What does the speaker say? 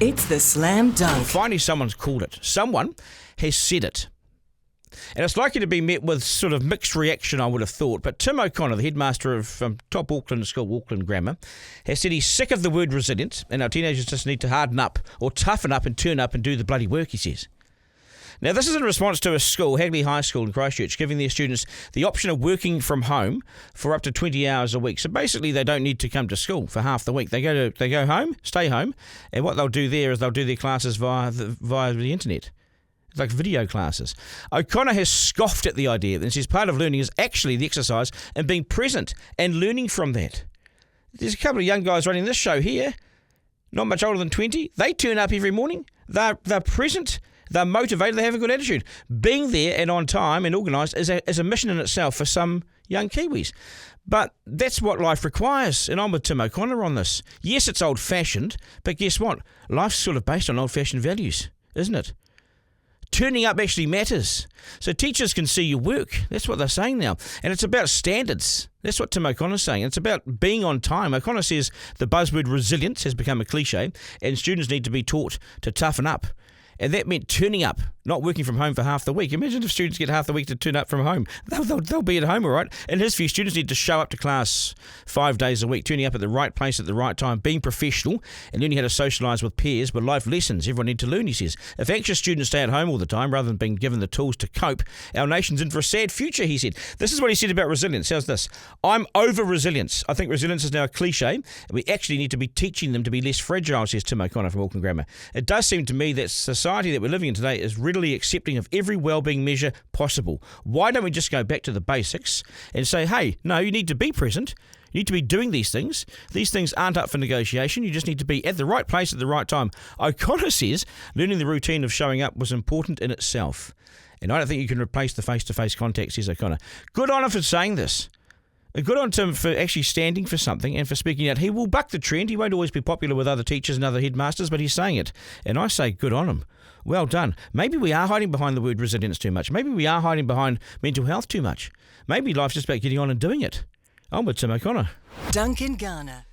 It's the Slam Dunk. Finally, someone's called it. Someone has said it. And it's likely to be met with sort of mixed reaction, I would have thought. But Tim O'Connor, the headmaster of top Auckland school, Auckland Grammar, has said he's sick of the word resilient and our teenagers just need to harden up or toughen up and turn up and do the bloody work, he says. Now, this is in response to a school, Hagley High School in Christchurch, giving their students the option of working from home for up to 20 hours a week. So basically, they don't need to come to school for half the week. They go home, stay home, and what they'll do there is they'll do their classes via the internet. It's like video classes. O'Connor has scoffed at the idea and says part of learning is actually the exercise and being present and learning from that. There's a couple of young guys running this show here, not much older than 20. They turn up every morning. They're present. They're motivated. They have a good attitude. Being there and on time and organised is a mission in itself for some young Kiwis. But that's what life requires. And I'm with Tim O'Connor on this. Yes, it's old-fashioned, but guess what? Life's sort of based on old-fashioned values, isn't it? Turning up actually matters. So teachers can see your work. That's what they're saying now. And it's about standards. That's what Tim O'Connor's saying. It's about being on time. O'Connor says the buzzword resilience has become a cliche and students need to be taught to toughen up. And that meant turning up, not working from home for half the week. Imagine if students get half the week to turn up from home. They'll be at home, all right? In his view, students need to show up to class 5 days a week, turning up at the right place at the right time, being professional and learning how to socialise with peers with life lessons everyone needs to learn, he says. If anxious students stay at home all the time rather than being given the tools to cope, our nation's in for a sad future, he said. This is what he said about resilience. How's this? I'm over resilience. I think resilience is now a cliche, and we actually need to be teaching them to be less fragile, says Tim O'Connor from Auckland Grammar. It does seem to me that society that we're living in today is readily accepting of every well-being measure possible. Why don't we just go back to the basics and say, hey, no, you need to be present. You need to be doing these things. These things aren't up for negotiation. You just need to be at the right place at the right time. O'Connor says learning the routine of showing up was important in itself. And I don't think you can replace the face-to-face contact, says O'Connor. Good on him for saying this. Good on Tim for actually standing for something and for speaking out. He will buck the trend. He won't always be popular with other teachers and other headmasters, but he's saying it. And I say good on him. Well done. Maybe we are hiding behind the word resilience too much. Maybe we are hiding behind mental health too much. Maybe life's just about getting on and doing it. I'm with Tim O'Connor. Duncan, Garner.